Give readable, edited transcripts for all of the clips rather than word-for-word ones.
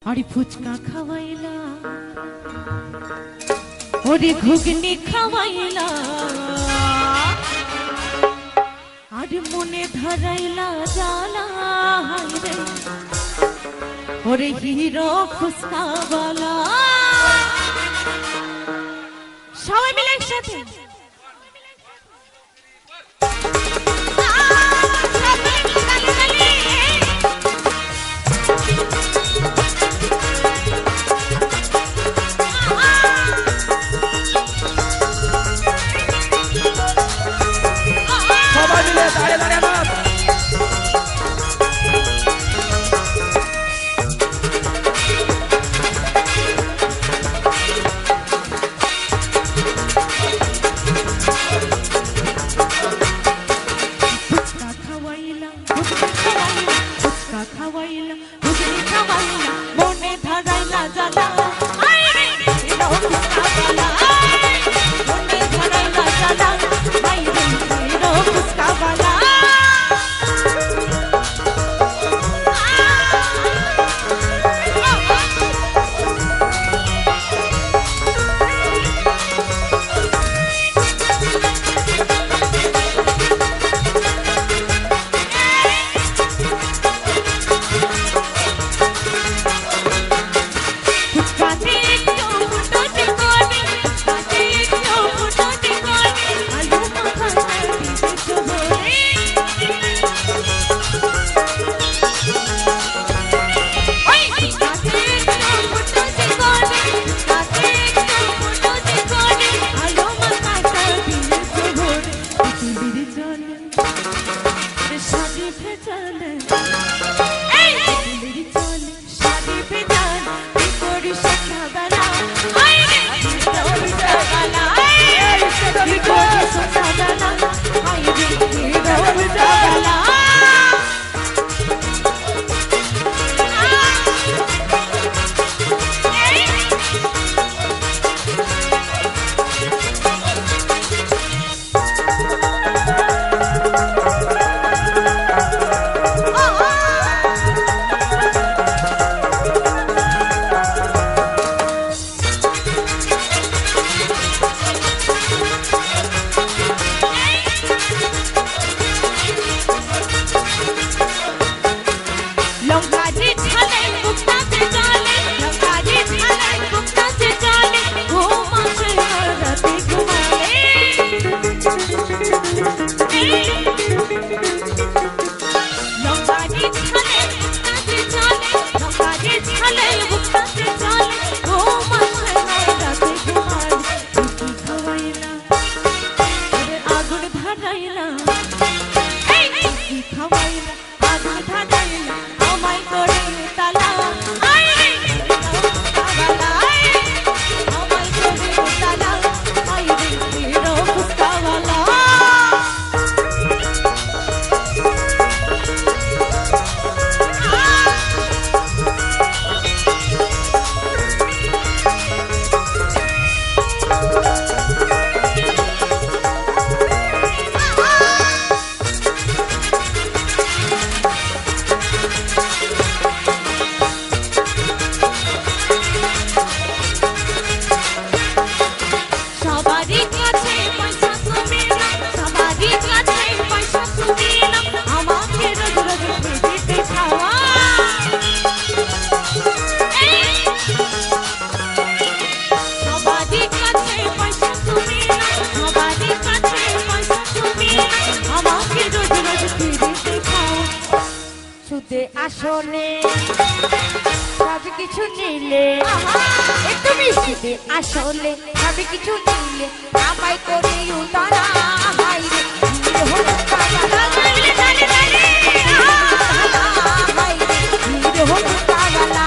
আরে ফুচকা খাওয়াইলা ওরে ঘুগনি খাওয়াইলা আরে মনে ধরাইলা জালা হাইরে ওরে হিরো ফুচকাওয়ালা সবাই মিলে একসাথে আসলে সব কিছু নিলে একটু মিষ্টিতে আসলে সব কিছু নিলে আমায় করে উতারা হাইরে হলো কালা হাইরে হলো কালা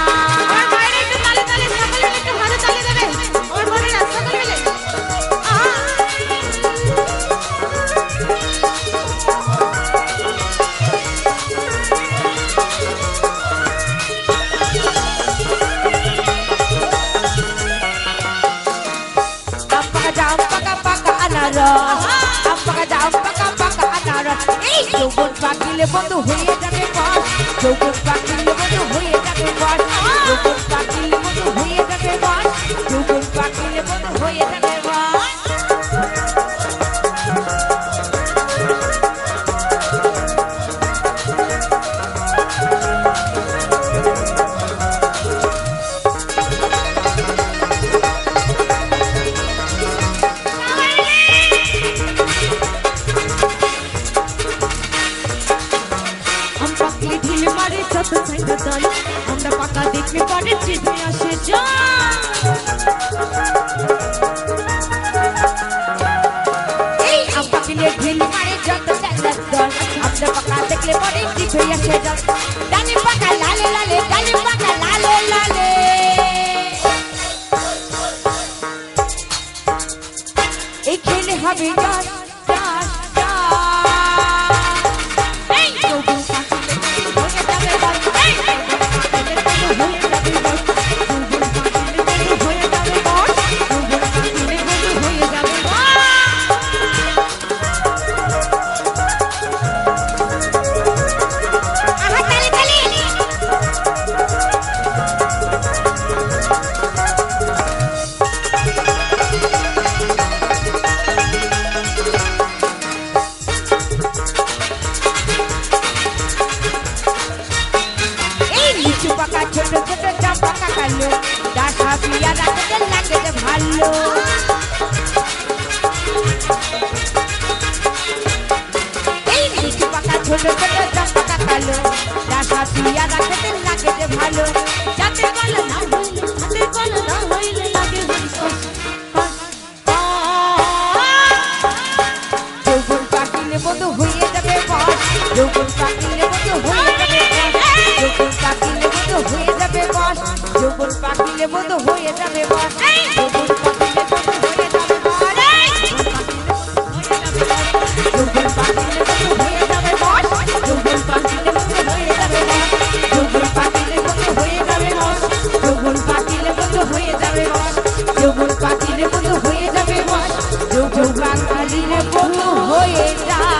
যৌবন পাখিলে বন্ধু হয়ে যাবে পাশ যৌবন পাখিলে বন্ধু হয়ে যাবে পাশ পরে চিঠি আসে যা এই আম্পা কিলে ঢিল মারে যত টেলার দল আমদা পাকা দেখলে পরে জিভে আসে জল ডালি পাকা লালে লালে ডালি পাকা লালে লালে এই খেলে হবে গাছ গাছ এই যৌবন পাখিলে হয়ে যাবে বল এই ছোট ছোট চাপা কাকালো ডাসা পিয়া রাখতে লাগে যে ভালো এই নিচু পাকা ছোট ছোট চাপা কাকালো ডাসা পিয়া রাখতে লাগে যে ভালো যাতে গলা না হইলে হাতে গলা না হইলে লাগে যৌবন পাকিলে বন্ধু হয়ে যাবে বস যৌবন পাকিলে বন্ধু হয়ে যাবে যৌবন পাকিলে বন্ধু হয়ে যাবে বস যৌবন পাকিলে বন্ধু হয়ে যাবে বস যৌবন পাকিলে বন্ধু হয়ে যাবে বস যৌবন পাকিলে বন্ধু হয়ে যাবে বস যৌবন পাকিলে বন্ধু হয়ে যাবে বস যৌবন পাকিলে বন্ধু হয়ে যাবে বস যৌবন পাকিলে বন্ধু হয়ে যাবে বস যৌবন পাকিলে বন্ধু হয়ে যাবে বস যৌবন পাকিলে বন্ধু হয়ে যাবে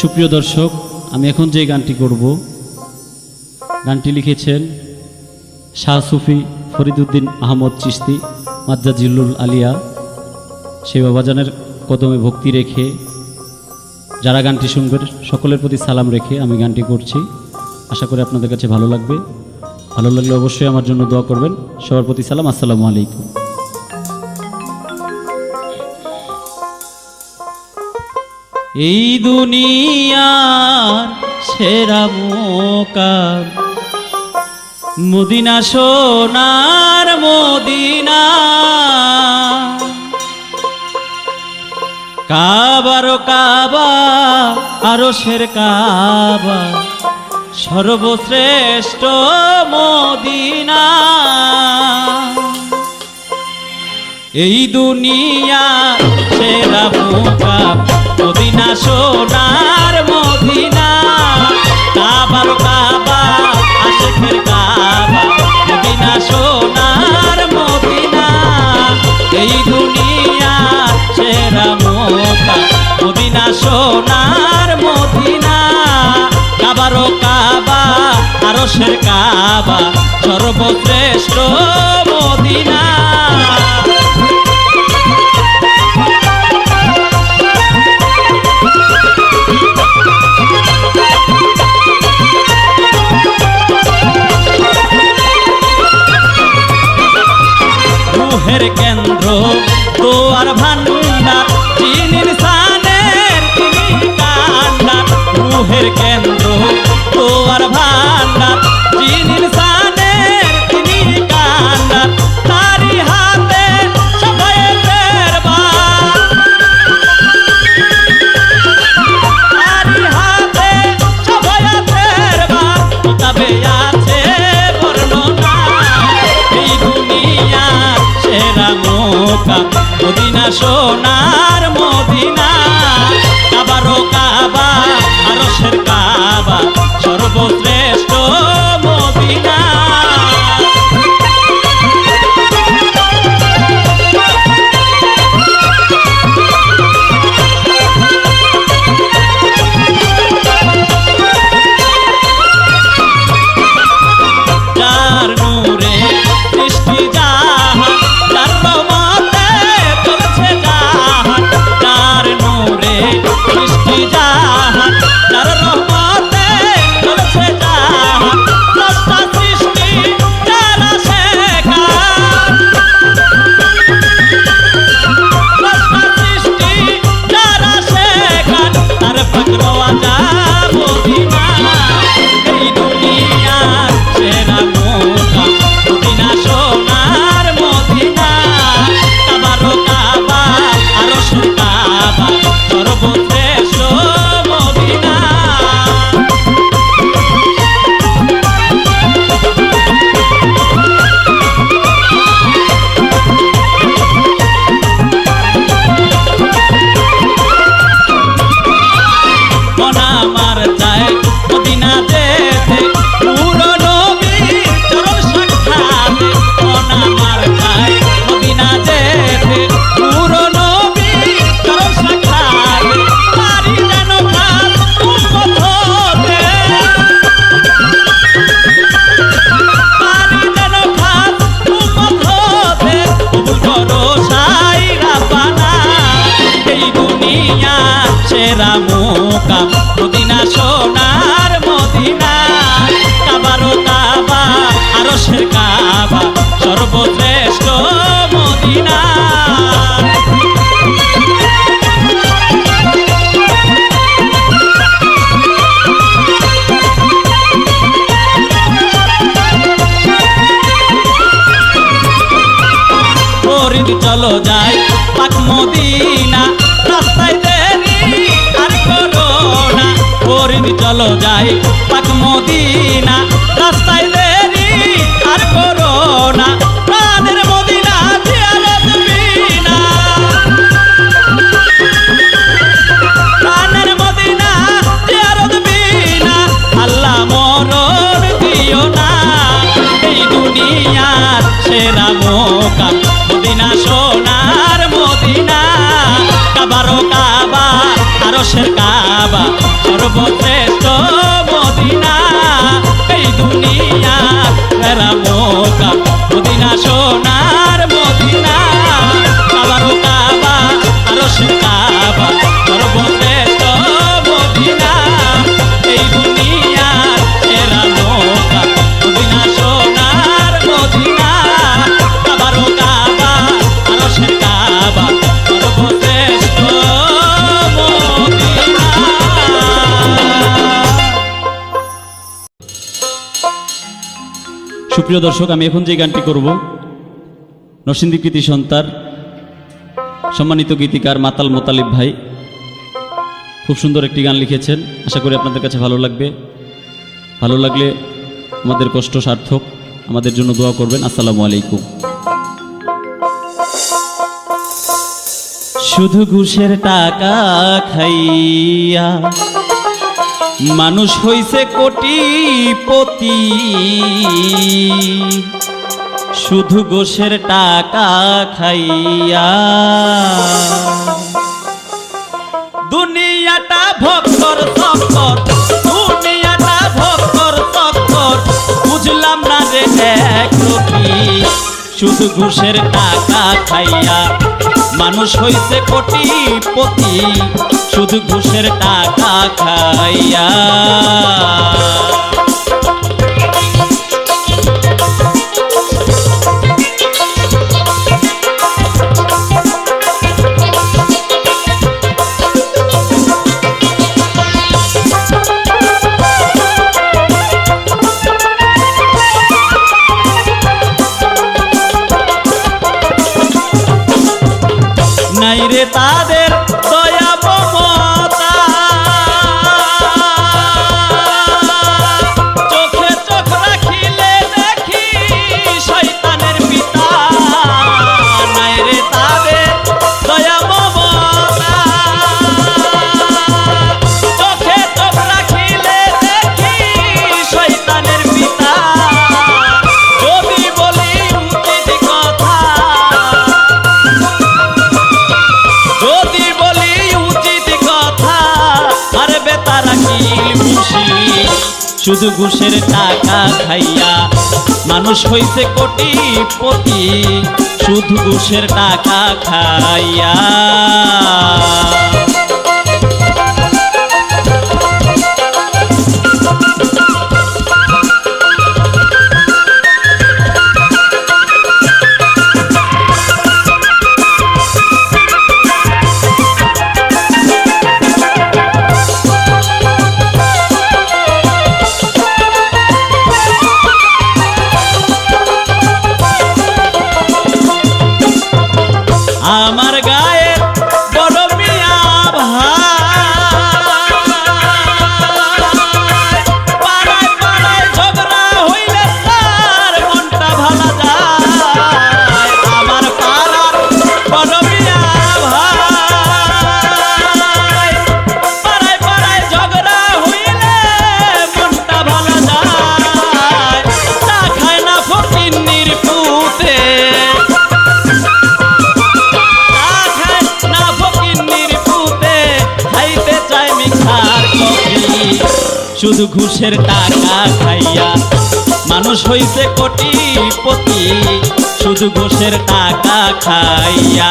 সুপ্রিয় দর্শক, আমি এখন যে গানটি করব, গানটি লিখেছেন শাহ সুফি ফরিদউদ্দিন আহমদ চিশতি মাজ্জাজিলুল আলিয়া। সেই বাবাজানের কদমে ভক্তি রেখে যারা গানটি শুনবেন সকলের প্রতি সালাম রেখে আমি গানটি করছি। আশা করি আপনাদের কাছে ভালো লাগবে। ভালো লাগলে অবশ্যই আমার জন্য দোয়া করবেন। সবার প্রতি সালাম। আসসালামু আলাইকুম। এই দুনিয়ার সেরা মোকাম মদিনা, সোনার মদিনা, কাবার কাবা আরশের কাবা, সর্বশ্রেষ্ঠ মদিনা। এই দুনিয়ার সেরা মোকাম মদিনা, সোনার মদিনা, কাবার কাবা আশিকের কাবা, মদিনা সোনার মদিনা। এই দুনিয়া সেরা মোকাম মদিনা, সোনার মদিনা, কাবার কাবা আরশের কাবা, সর্বশ্রেষ্ঠ মদিনা। রুহের কেন্দ্র দোয়ার ভান্ডার, জিন ইনসানের তিনি কান্ডার। রুহের কেন্দ্র দোয়ার ভান্ডার, জিন ইনসানের তিনি কান্ডার। তারি হাতে শাফায়েতের বান, তারি হাতে শাফায়েতের বান, কিতাবে আছে বর্ণনা। এই দুনিয়া সেরা মোকাম মদিনা, সোনার মদিনা, কাবার কাবা আরশের কাবা, সর্বশ্রেষ্ঠ মদিনা। দুনিয়া সেরা মুকাম মদিনা সোনার মদিনা কাবারও কাবা আরশের কাবা সর্বশ্রেষ্ঠ মদিনা চলো যাই পাক মদিনা রাস্তায় দেরি আর করো না পরিণ চলো যাই পাক মদিনা রাস্তায় দেরি আর করো না প্রাণের মদিনা জিয়ারত বিনা প্রাণের মদিনা জিয়ারত বিনা আল্লাহ মরণ দিও না এই দুনিয়ার সেরা মোকাম মদিনা সোনার মদিনা কাবারও কাবা আরশের কাবা সর্বশ্রেষ্ঠ মদিনা এই দুনিয়া সেরা মোকাম মদিনা সোনার মদিনা কাবারও কাবা আরশের কাবা সর্বশ্রেষ্ঠ মদিনা এই দুনিয়ার সেরা মোকাম মদিনা সোনার মদিনা কাবারও কাবা আরশের কাবা সর্বশ্রেষ্ঠ মদিনা। সুপ্রিয় দর্শক, আমি এখন যে গানটি করব নরসিংদী কৃতি সন্তান সম্মানিত গীতিকার মাতাল মোতালিব ভাই খুব সুন্দর একটি গান লিখেছেন। আশা করি আপনাদের কাছে ভালো লাগবে। ভালো লাগলে আমাদের কষ্ট সার্থক, আমাদের জন্য দোয়া করবেন। আসসালামু আলাইকুম। শুধু ঘুষের টাকা খাইয়া মানুষ হইছে কোটিপতি, শুধু ঘুষের টাকা খাইয়া দুনিয়াটা ভক্তর চক্কর, দুনিয়াটা ভক্তর চক্কর, বুঝলাম না যে এক রকি। শুধু ঘুষের টাকা খাইয়া মানুষ হইছে কোটিপতি, শুধু ঘুষের টাকা খাইয়া। নাই রে তাদের দয়া মমতা, চোখে চোখ রাখিলে দেখি শয়তানের পিতা। নাই রে তাদের দয়া মমতা, চোখে চোখ রাখিলে দেখি শয়তানের পিতা। যদি বলি উচিত কথা, যদি বলি উচিত কথা, মারবে তারা কিল খুশি। শুধু ঘুষের টাকা খাইয়া মানুষ হইছে কোটিপতি, শুধু ঘুষের টাকা খাইয়া। আমার গায়ে বড় মিয়া ভাই, পাড়ায় পাড়ায় ঝগড়া হইলে তার মনটা ভালা যায়। আমার পাড়ার বড় মিয়া ভাই, পাড়ায় পাড়ায় ঝগড়া হইলে মনটা ভালা যায়। চা খায় না ফকিন্নির পুতে, শুধু ঘুষের টাকা খাইয়া মানুষ হইছে কোটিপতি, শুধু ঘুষের টাকা খাইয়া।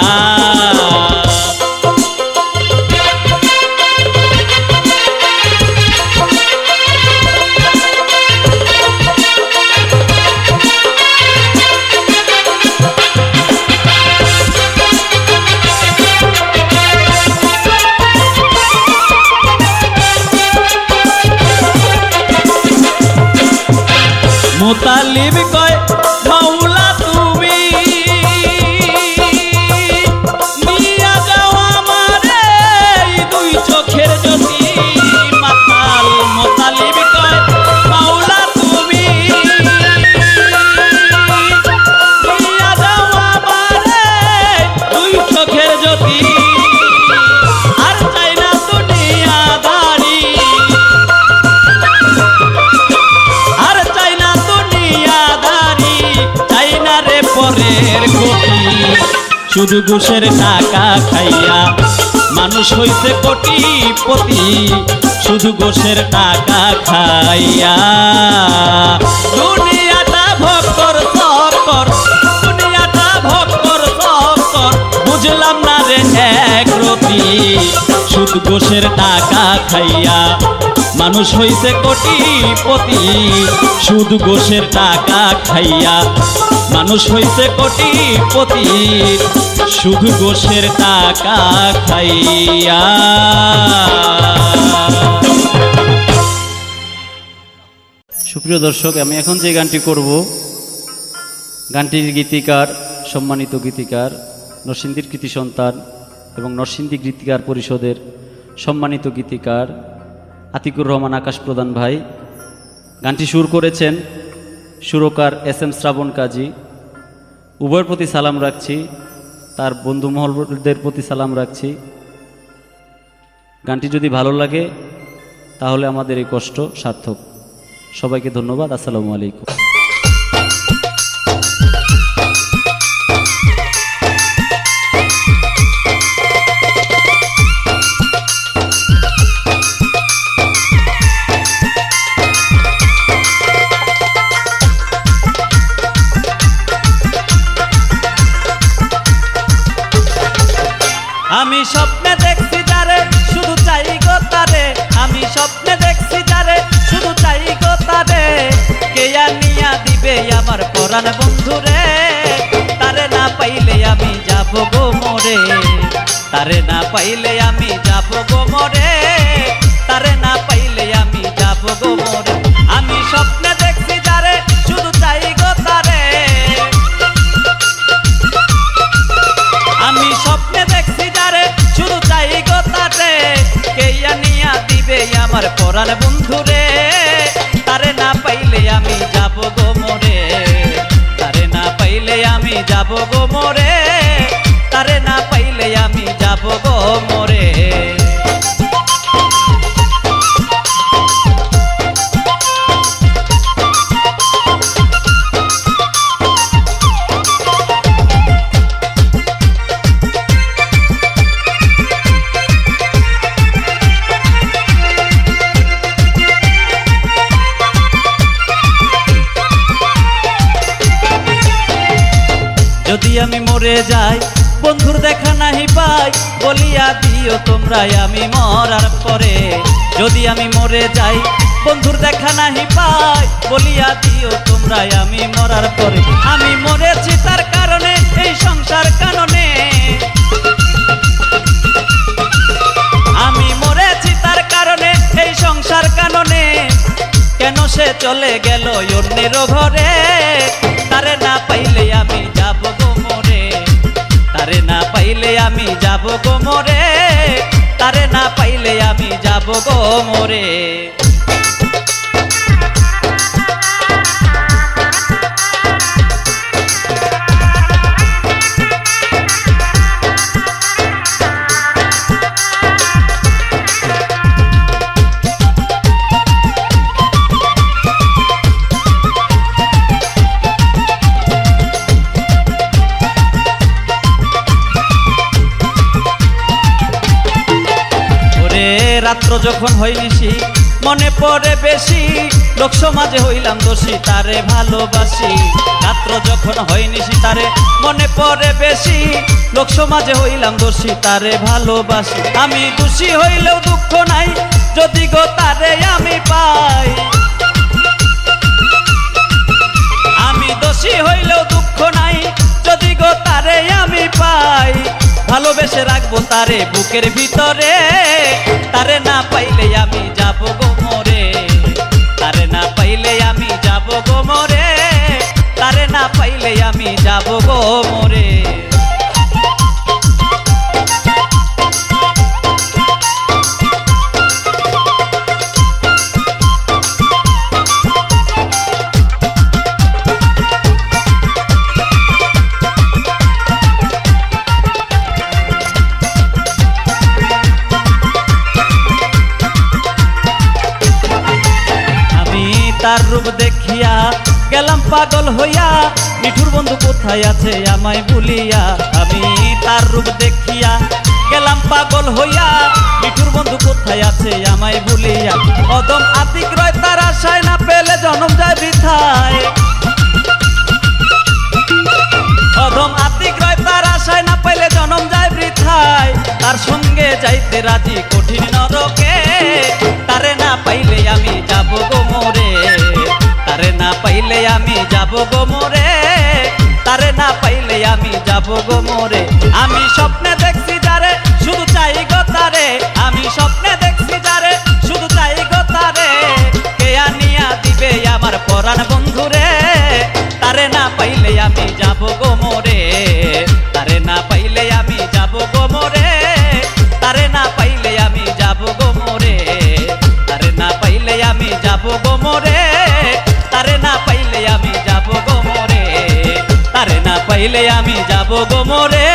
মোতালিব কয় মাওলা তুমি নিয়া যাও আমারে দুই চোখের জ্যোতি মাতাল মোতালিব কয় মাওলা তুমি নিয়া যাও আমারে দুই চোখের জ্যোতি আর চাই না দুনিয়াদারি আর চাই না দুনিয়াদারি চাই না রে পরের গতি শুধু ঘুষের টাকা খাইয়া মানুষ হইছে কোটিপতি শুধু ঘুষের টাকা খাইয়া দুনিয়াটা ভক্তর চক্কর দুনিয়াটা ভক্তর চক্কর বুঝলাম না রে এক রতি শুধু ঘুষের টাকা খাইয়া মানুষ হইছে কোটিপতি শুধু ঘুষের টাকা খাইয়া মানুষ হইছে কোটিপতি শুধু ঘুষের টাকা খাইয়া। সুপ্রিয় দর্শক, আমি এখন যে গানটি করব গানটির গীতিকার সম্মানিত গীতিকার নরসিংদীর কৃতি সন্তান এবং নরসিংদী গীতিকার পরিষদের সম্মানিত গীতিকার আতিকুর রহমান আকাশ প্রধান ভাই। গানটি সুর করেছেন সুরকার এস.এম. শ্রাবণ কাজী। উভয়ের প্রতি সালাম রাখছি, তার বন্ধু মহলদের প্রতি সালাম রাখছি। গানটি যদি ভালো লাগে তাহলে আমাদের এই কষ্ট সার্থক। সবাইকে ধন্যবাদ। আসসালামু আলাইকুম। আমি স্বপ্নে দেখছি যারে শুধু চাই গো তারে আমি স্বপ্নে দেখছি যারে শুধু চাই গো তারে কেয়া নিয়া দিবে আমার পরাণ বন্ধুরে তারে না পাইলে আমি যাব গো মরে তারে না পাইলে আমি যাব গো মরে তারে না পাইলে আমি যাব গো মরে আমি স্বপ্নে দেখছি যারে শুধু চাই গো তারে আমি স্বপ্নে দেখছি যারে শুধু চাই গো তারে কেয়া নিয়া দিবে আমার পরাণ বন্ধুরে তারে না পাইলে আমি যাব গো মরে তারে না পাইলে আমি যাব গো মরে তারে না পাইলে আমি যাব গো মরে। যদি আমি মরে যাই বন্ধুর দেখা নাহি পাই বলিয়া দিও তোমরা আমি মরার পরে যদি আমি মরে যাই বন্ধুর দেখা নাহি পাই বলিয়া দিও তোমরা আমি মরার পরে আমি মরেছি তার কারণে এই সংসার কারণে আমি মরেছি তার কারণে এই সংসার কারণে কেন সে চলে গেল অন্যের ঘরে তারে না পাইলে আমি যাব গো মরে তারে না পাইলে আমি যাব গো মরে তারে না পাইলে আমি যাব গো মরে। রাত্র যখন হইনিসি মনে পড়ে বেশি লোক সমাজে হইলাম দোষী তারে ভালোবাসি রাত্র যখন হইনিসি তারে মনে পড়ে বেশি লোক সমাজে হইলাম দোষী তারে ভালোবাসি আমি দোষী হইলেও দুঃখ নাই যদি গো তারে আমি পাই আমি দোষী হইলেও দুঃখ নাই যদি গো তারে আমি পাই ভালোবেসে রাখবো তারে বুকের ভিতরে তারে না পাইলে আমি যাব গো মরে তারে না পাইলে আমি যাব গো মরে মোরে। তার রূপ দেখিয়া গেলাম পাগল হইয়া, মিঠুর বন্ধু কোথায় আছে আমায় ভুলিয়া। আমি তার রূপ দেখিয়া গেলাম পাগল হইয়া, মিঠুর বন্ধু কোথায় আছে আমায় ভুলিয়া। অদম আতিক রয় তার আশায়, না পেলে জনম যায় বৃথায়। অদম আতিক রয় তার আশায়, না পেলে জনম যায় বৃথায়। তার সঙ্গে যাইতে রাজি কঠিন নরকে, তারে না পাইলে আমি যাব গো মোরে। তারে না পাইলে আমি যাব গো মোরে, তারে না পাইলে আমি যাব গো মোরে। আমি স্বপ্নে দেখছি যারে, শুধু চাই গো তারে। আমি স্বপ্নে দেখছি যারে, শুধু চাই গো তারে। কে আনিয়া দিবে আমার পরাণ বন্ধুরে, তারে না পাইলে আমি যাব গো মোরে। তারে না পাইলে আমি যাব গো মোরে, তারে না পাইলে আমি যাব গো মোরে। তারে না পাইলে আমি যাব গো মোরে, তারে না পাইলে আমি যাব গো মোরে। তারে না পাইলে আমি যাব গো মোরে,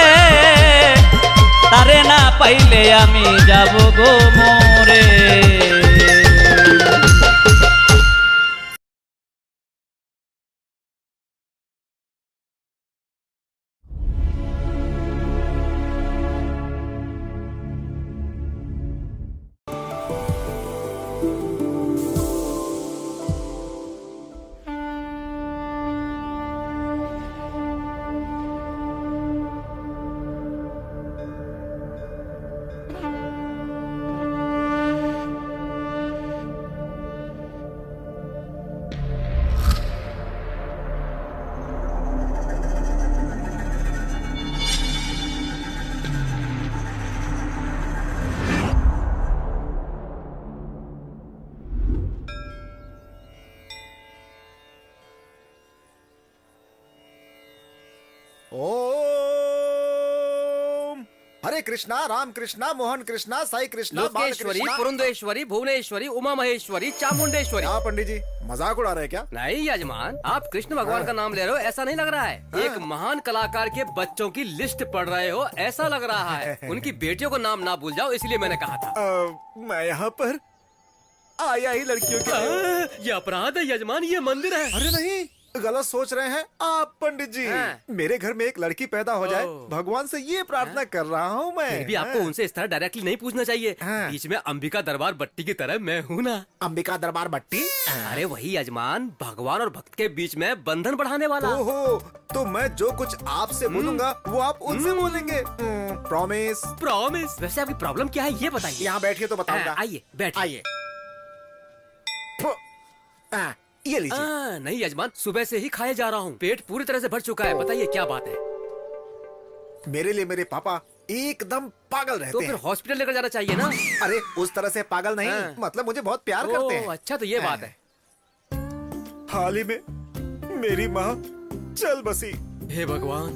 তারে না পাইলে আমি যাব গো মোরে। ओम हरे कृष्णा राम कृष्णा मोहन कृष्णा साई कृष्णा लोकेश्वरी, पुरंदेश्वरी, भुवनेश्वरी, उमा महेश्वरी, चामुंडेश्वरी। क्या पंडित जी मजाक उड़ा रहे हैं क्या? नहीं यजमान, आप कृष्ण भगवान का नाम ले रहे हो ऐसा नहीं लग रहा है। एक महान कलाकार के बच्चों की लिस्ट पढ़ रहे हो ऐसा लग रहा है। उनकी बेटियों को नाम ना भूल जाओ, इसलिए मैंने कहा था। मैं यहाँ पर आया ही लड़कियों के लिए। ये अपराध है यजमान, ये मंदिर है। अरे नहीं, गलत सोच रहे हैं आप पंडित जी। मेरे घर में एक लड़की पैदा हो जाए, भगवान से ये प्रार्थना कर रहा हूँ मैं। फिर भी आपको उनसे इस तरह डायरेक्टली नहीं पूछना चाहिए। बीच में अंबिका दरबार बट्टी की तरह मैं हूँ ना। अंबिका दरबार बट्टी? अरे वही यजमान, भगवान और भक्त के बीच में बंधन बढ़ाने वाला। ओहो, तो मैं जो कुछ आपसे बोलूंगा वो आप उनसे बोलेंगे। प्रॉमिस? प्रॉमिस। वैसे आपकी प्रॉब्लम क्या है ये बताइए। यहाँ बैठिए तो बताऊंगा। आइए बैठ आइए। ये लीजिए। नहीं यजमान, सुबह से ही खाए जा रहा हूँ, पेट पूरी तरह से भर चुका है। बताइए क्या बात है। मेरे लिए मेरे पापा एकदम पागल रहते तो फिर हैं। हॉस्पिटल लेकर जाना चाहिए ना। अरे उस तरह से पागल नहीं, मतलब मुझे बहुत प्यार करते हैं। अच्छा तो ये बात है। हाल ही में मेरी माँ चल बसी। हे भगवान।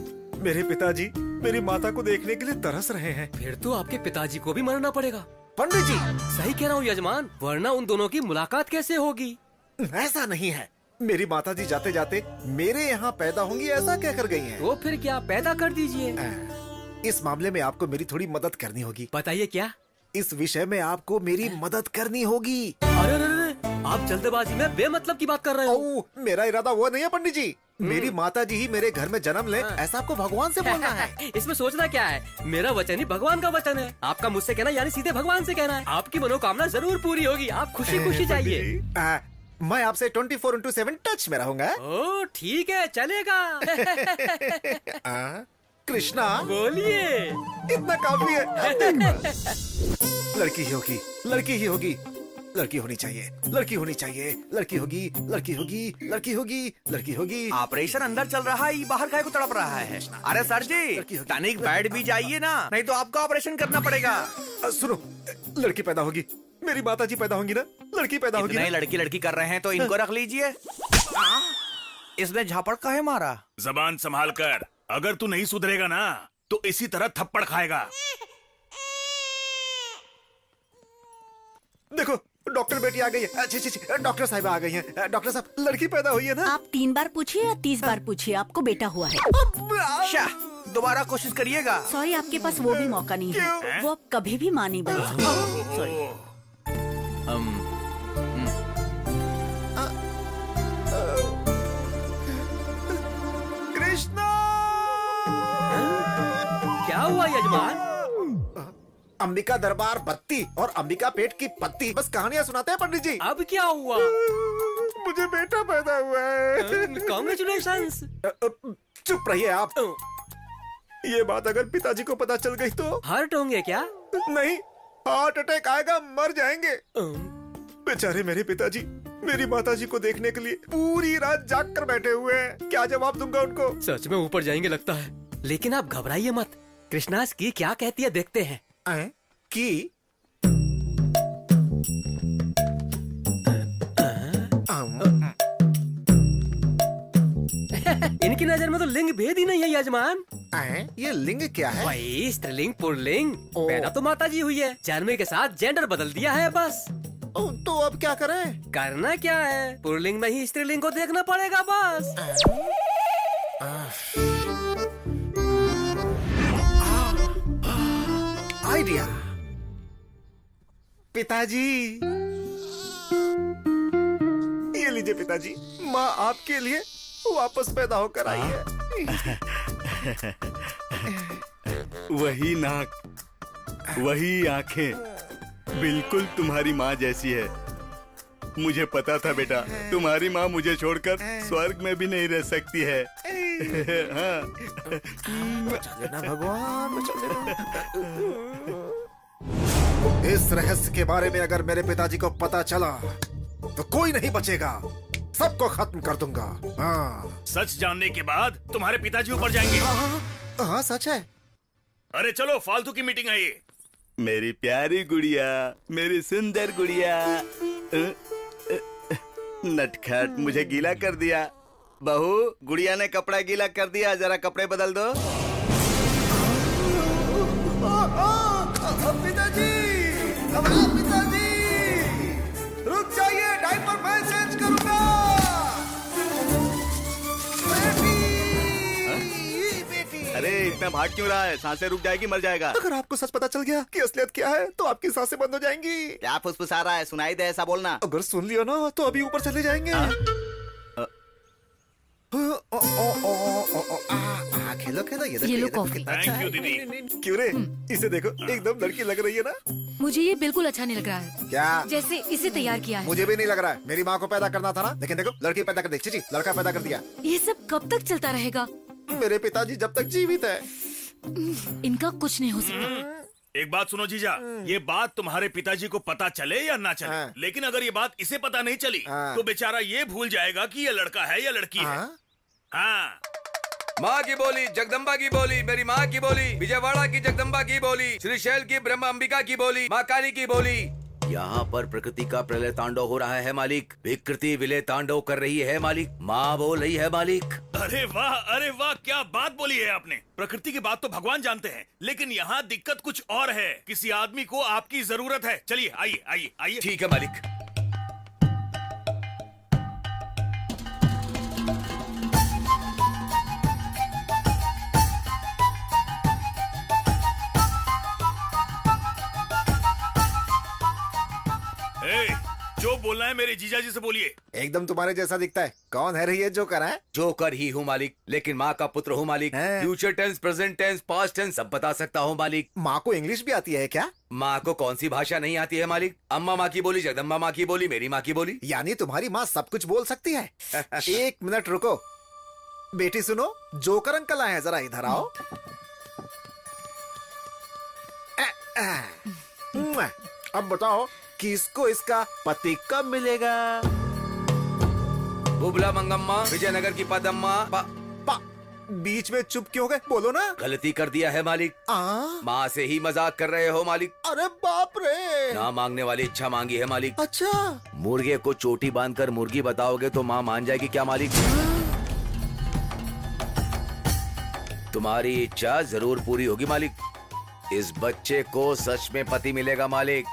मेरे पिताजी मेरी माता को देखने के लिए तरस रहे हैं। फिर तो आपके पिताजी को भी मरना पड़ेगा। पंडित जी सही कह रहा हूँ यजमान, वरना उन दोनों की मुलाकात कैसे होगी। ऐसा नहीं है, मेरी माताजी जाते जाते मेरे यहाँ पैदा होंगी ऐसा कह कर गई हैं। तो फिर क्या, पैदा कर दीजिए। इस मामले में आपको मेरी थोड़ी मदद करनी होगी। बताइए क्या। इस विषय में आपको मेरी मदद करनी होगी। अरे आप जल्दबाजी में बेमतलब की बात कर रहे हो। मेरा इरादा वो नहीं है पंडित जी। मेरी माताजी ही मेरे घर में जन्म ले ऐसा आपको भगवान से बोलना है। इसमें सोचना क्या है, मेरा वचन ही भगवान का वचन है। आपका मुझसे कहना यानी सीधे भगवान से कहना है। आपकी मनोकामना जरूर पूरी होगी, आप खुशी खुशी जाइए। मैं आपसे 24/7 टच में रहूंगा। ओ ठीक है, चलेगा। कृष्णा बोलिए। इतना काफी है। लड़की ही होगी, लड़की ही होगी, लड़की होनी चाहिए, लड़की होनी चाहिए, लड़की होगी, लड़की होगी, लड़की होगी, लड़की होगी। ऑपरेशन अंदर चल रहा है, बाहर काय को तड़प रहा है। अरे सर जी तनिक बैठ भी जाइए ना, नहीं तो आपका ऑपरेशन करना पड़ेगा। सुनो, लड़की पैदा होगी, मेरी माताजी पैदा होंगी ना, लड़की पैदा होगी। नहीं लड़की लड़की कर रहे हैं तो इनको रख लीजिए। इसने झापड़ काहे मारा? जबान संभाल कर। अगर तू नहीं सुधरेगा ना तो इसी तरह थप्पड़ खाएगा। देखो डॉक्टर बेटी आ गई है। अच्छी अच्छी डॉक्टर साहब आ गई हैं। डॉक्टर साहब लड़की पैदा हुई है ना? आप 3 बार पूछिए या 30 बार पूछिए, आपको बेटा हुआ है। शाह, दोबारा कोशिश करिएगा। सॉरी, आपके पास वो भी मौका नहीं है। वो अब कभी भी मां नहीं बन सकती। सॉरी। कृष्णा! क्या हुआ यजमान? अंबिका दरबार बत्ती और अंबिका पेट की पत्ती, बस कहानियां सुनाते हैं पंडित जी। अब क्या हुआ? मुझे बेटा पैदा हुआ है। कांग्रेचुलेशंस। चुप रहिए आप। ये बात अगर पिताजी को पता चल गई तो? हर्ट होंगे क्या? नहीं, हार्ट अटैक आएगा, मर जाएंगे। बेचारे मेरे पिताजी मेरी माताजी को देखने के लिए पूरी रात जाग कर बैठे हुए हैं। क्या जवाब दूंगा उनको? सच में ऊपर जाएंगे लगता है। लेकिन आप घबराइए मत, कृष्णास की क्या कहती है देखते हैं। की इनकी नजर में तो लिंग भेद ही नहीं है यजमान। ये लिंग क्या है? वही स्त्रीलिंग पुल्लिंग। पैदा तो माता जी हुई है, जन्म के साथ जेंडर बदल दिया है बस। तो अब क्या करें? करना क्या है, पुल्लिंग में ही स्त्रीलिंग को देखना पड़ेगा बस। आइडिया। पिताजी ये लीजिए पिताजी, माँ आपके लिए वापस पैदा होकर आई है। वही नाक, वही आंखें, बिल्कुल तुम्हारी माँ जैसी है। मुझे पता था बेटा, तुम्हारी माँ मुझे छोड़कर स्वर्ग में भी नहीं रह सकती है। हाँ। भगवान इस रहस्य के बारे में अगर मेरे पिताजी को पता चला तो कोई नहीं बचेगा, सबको खत्म कर दूंगा। हाँ। सच जानने के बाद तुम्हारे पिताजी ऊपर जाएंगे। हाँ सच है। अरे चलो, फालतू की मीटिंग है ये। मेरी प्यारी गुड़िया, मेरी सुंदर गुड़िया। नटखट, मुझे गीला कर दिया। बहू, गुड़िया ने कपड़ा गीला कर दिया, जरा कपड़े बदल दो। पिताजी, पिताजी रुक जाइए, डायपर मैं चेंज करूंगा। बेटी। अरे इतना भाग क्यों रहा है? सांसें रुक जाएगी, मर जाएगा। अगर आपको सच पता चल गया कि असलियत क्या है तो आपकी सांसें बंद हो जाएंगी। क्या फुसफुसा रहा है? सुनाई दे, ऐसा बोलना। अगर सुन लिया ना तो अभी ऊपर चले जाएंगे। खेलो खेलो, ये लो कॉफी। थैंक यू दीदी। क्यों रे, इसे देखो, एकदम लड़की लग रही है ना? मुझे ये बिल्कुल अच्छा नहीं लग रहा है। क्या? जैसे इसे तैयार किया है। मुझे भी नहीं लग रहा है। मेरी माँ को पैदा करना था ना, लेकिन देखो लड़की पैदा कर दी। चीची, लड़का पैदा कर दिया। ये सब कब तक चलता रहेगा? मेरे पिताजी जब तक जीवित है। इनका कुछ नहीं हो सकता। एक बात सुनो जीजा, ये बात तुम्हारे पिताजी को पता चले या ना चले, हाँ। लेकिन अगर ये बात इसे पता नहीं चली हाँ। तो बेचारा ये भूल जाएगा कि ये लड़का है या लड़की है। हाँ। माँ की बोली, जगदम्बा की बोली, मेरी माँ की बोली, विजयवाड़ा की जगदम्बा की बोली, श्रीशैल की ब्रह्म अंबिका की बोली, माँ काली की बोली। यहाँ पर प्रकृति का प्रलय तांडव हो रहा है मालिक। विकृति विलय तांडव कर रही है मालिक। माँ बोल रही है मालिक। अरे वाह, क्या बात बोली है आपने। प्रकृति की बात तो भगवान जानते हैं, लेकिन यहाँ दिक्कत कुछ और है। किसी आदमी को आपकी जरूरत है। चलिए, आइए आइए आइए। ठीक है मालिक। जो बोलना है मेरे जीजा जी से बोलिए। एकदम तुम्हारे जैसा दिखता है। कौन है रे ये जोकर है? जोकर ही हूँ मालिक, लेकिन माँ का पुत्र हूँ मालिक। हैं? Future tense, present tense, past tense सब बता सकता हूँ मालिक। माँ को इंग्लिश भी आती है क्या? माँ को कौन सी भाषा नहीं आती है मालिक? अम्मा माँ की बोली, जगदम्बा माँ की बोली, मेरी माँ की बोली। यानी तुम्हारी माँ सब कुछ बोल सकती है। एक मिनट रुको बेटी, सुनो, जोकर अंकल आए हैं, जरा इधर आओ। अब बताओ किसको इसका पति कब मिलेगा? बुबला मंगम्मा, विजयनगर की पदम्मा। बीच में चुप क्यों गए? बोलो ना। गलती कर दिया है मालिक। माँ से ही मजाक कर रहे हो मालिक। अरे बाप रे। ना मांगने वाली इच्छा मांगी है मालिक। अच्छा। मुर्गे को चोटी बांधकर मुर्गी बताओगे तो माँ मान जाएगी क्या मालिक? तुम्हारी इच्छा जरूर पूरी होगी मालिक। इस बच्चे को सच में पति मिलेगा मालिक।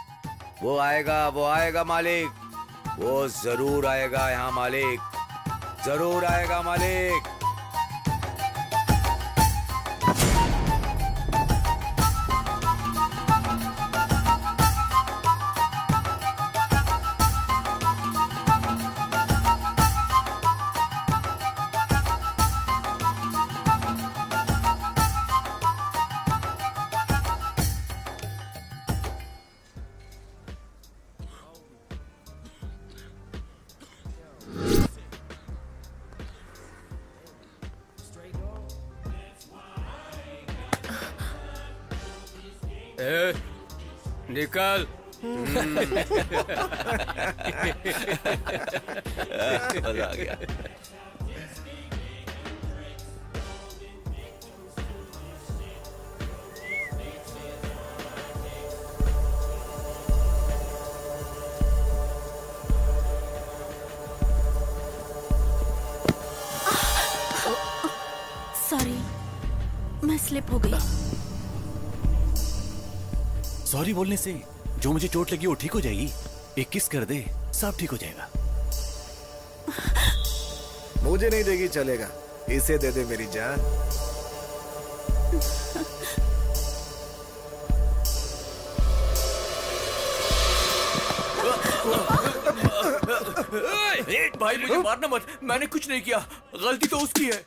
वो आएगा मालिक। वो जरूर आएगा यहाँ मालिक, जरूर आएगा मालिक। निकल। मजा आ गया। सॉरी, मैं स्लिप हो गई। सॉरी बोलने से जो मुझे चोट लगी वो ठीक हो जाएगी। एक किस कर दे, सब ठीक हो जाएगा। मुझे नहीं देगी चलेगा, इसे दे दे मेरी जान। भाई मुझे मारना मत, मैंने कुछ नहीं किया, गलती तो उसकी है।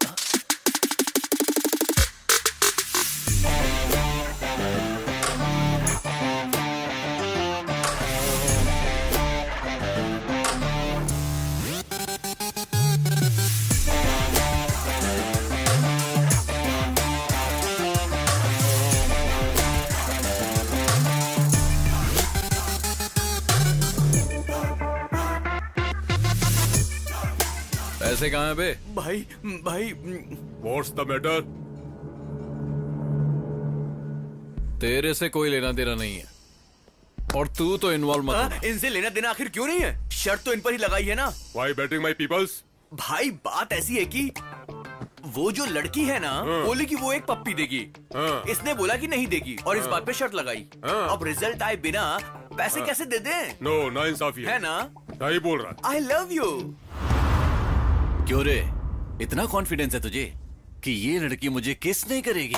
पैसे कहाँ हैं बे? भाई What's the matter? तेरे से कोई लेना देना नहीं है और तू तो इन्वॉल्व मत। इनसे लेना देना आखिर क्यों नहीं है? शर्त तो इन पर ही लगाई है ना। Why betting my peoples? भाई बात ऐसी है कि वो जो लड़की है ना, बोली कि वो एक पप्पी देगी। इसने बोला कि नहीं देगी और इस बात पे शर्त लगाई। अब रिजल्ट आए बिना पैसे कैसे दे दें? नो, ना इंसाफी है ना? सही बोल रहा। I love you. क्यों रे, इतना कॉन्फिडेंस है तुझे कि ये लड़की मुझे किस नहीं करेगी?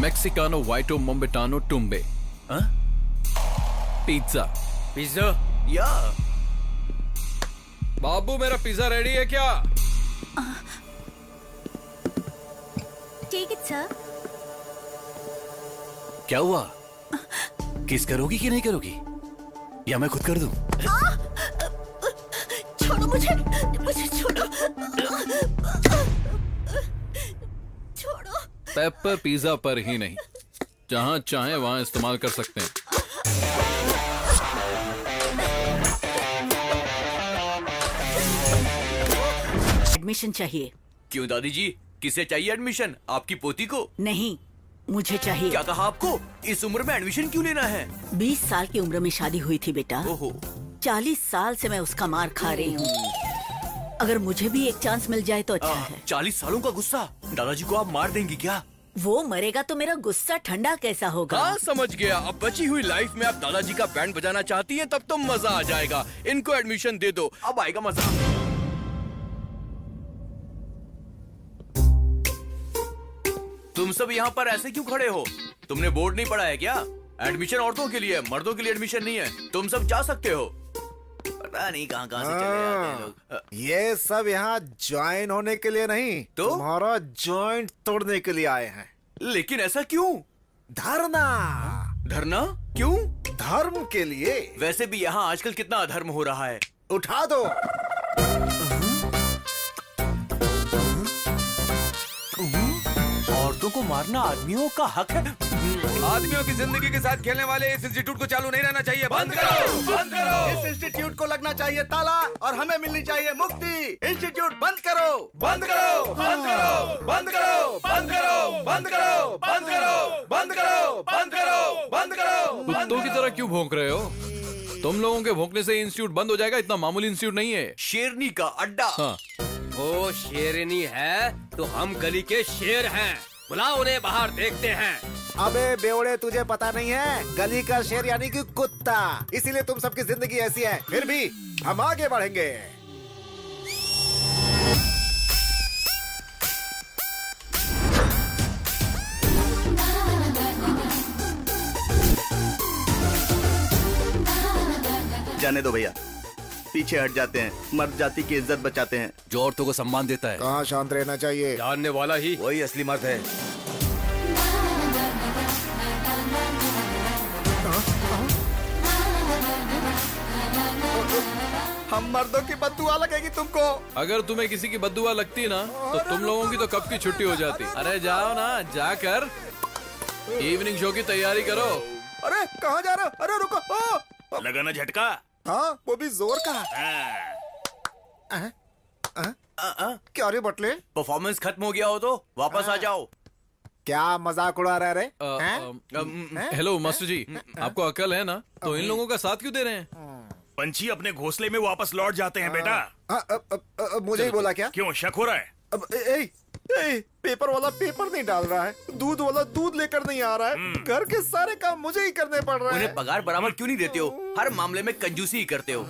मैक्सिकानो वाइटो मोम्बेटानो टुम्बे पिज्जा। पिज्जा या बाबू, मेरा पिज्जा रेडी है क्या? Take it sir. क्या हुआ? किस करोगी कि नहीं करोगी, या मैं खुद कर दूं? छोड़ो मुझे, मुझे छोड़ो, छोड़ो। पेपर पिज्जा पर ही नहीं, जहां चाहे वहां इस्तेमाल कर सकते हैं। एडमिशन चाहिए। क्यों दादी जी, किसे चाहिए एडमिशन? आपकी पोती को? नहीं, मुझे चाहिए। क्या कहा आपको? इस उम्र में एडमिशन क्यों लेना है? 20 साल की उम्र में शादी हुई थी बेटा। ओहो। 40 साल से मैं उसका मार खा रही हूँ। अगर मुझे भी एक चांस मिल जाए तो अच्छा है। 40 सालों का गुस्सा दादाजी को आप मार देंगी क्या? वो मरेगा तो मेरा गुस्सा ठंडा कैसा होगा? हाँ समझ गया। अब बची हुई लाइफ में आप दादाजी का बैंड बजाना चाहती हैं, तब तो मजा आ जाएगा। इनको एडमिशन दे दो, अब आएगा मजा। तुम सब यहाँ पर ऐसे क्यों खड़े हो? तुमने बोर्ड नहीं पढ़ा है क्या? एडमिशन औरतों के लिए है, मर्दों के लिए एडमिशन नहीं है। तुम सब जा सकते हो। पता नहीं कहाँ कहाँ से चले आते हैं लोग। ये सब यहाँ ज्वाइन होने के लिए नहीं, तो तुम्हारा जॉइंट तोड़ने के लिए आए हैं। लेकिन ऐसा क्यों? धरना। धरना क्यों? धर्म के लिए। वैसे भी यहाँ आजकल कितना अधर्म हो रहा है। उठा दो। औरतों को मारना आदमियों का हक है। आदमियों की जिंदगी के साथ खेलने वाले इस इंस्टीट्यूट को चालू नहीं रहना चाहिए। बंद करो, बंद करो। इस इंस्टीट्यूट को लगना चाहिए ताला और हमें मिलनी चाहिए मुक्ति। इंस्टीट्यूट बंद करो, बंद करो, बंद करो, बंद करो, बंद करो, बंद करो, बंद करो, बंद करो, बंद करो, बंद करो। कुत्तों की तरह क्यों भौंक रहे हो? तुम लोगों के भोंकने से इंस्टीट्यूट बंद हो जाएगा, इतना मामूली इंस्टीट्यूट नहीं है। शेरनी का अड्डा। हाँ। वो शेरनी है तो हम गली के शेर हैं। बुलाओ उन्हें बाहर, देखते हैं। अबे बेवड़े, तुझे पता नहीं है, गली का शेर यानी कि कुत्ता, इसीलिए तुम सबकी जिंदगी ऐसी है। फिर भी हम आगे बढ़ेंगे। जाने दो भैया, पीछे हट जाते हैं, मर्द जाति की इज्जत बचाते हैं। जो औरतों को सम्मान देता है। कहाँ शांत रहना चाहिए। जानने वाला ही वही असली मर्द है। हम मर्दों की बददुआ लगेगी तुमको। अगर तुम्हें किसी की बद्दुआ लगती ना तो तुम लोगों की तो कब की छुट्टी हो जाती। अरे जाओ ना, जाकर इवनिंग शो की तैयारी करो। अरे कहाँ जा रहे हो? अरे रुको। लगा ना झटका। हाँ, वो भी जोर का। क्या रे बटले, परफॉर्मेंस खत्म हो गया हो तो वापस आ जाओ। क्या मजाक उड़ा रहे रे? हेलो मास्टर जी, आपको अकल है ना, तो इन लोगों का साथ क्यों दे रहे हैं? पंछी अपने घोंसले में वापस लौट जाते हैं बेटा। मुझे ही बोला क्या? क्यों शक हो रहा है? अब पेपर वाला पेपर नहीं डाल रहा है, दूध वाला दूध लेकर नहीं आ रहा है, घर के सारे काम मुझे ही करने पड़ रहे हैं। उन्हें पगार बराबर क्यों नहीं देते हो? हर मामले में कंजूसी ही करते हो।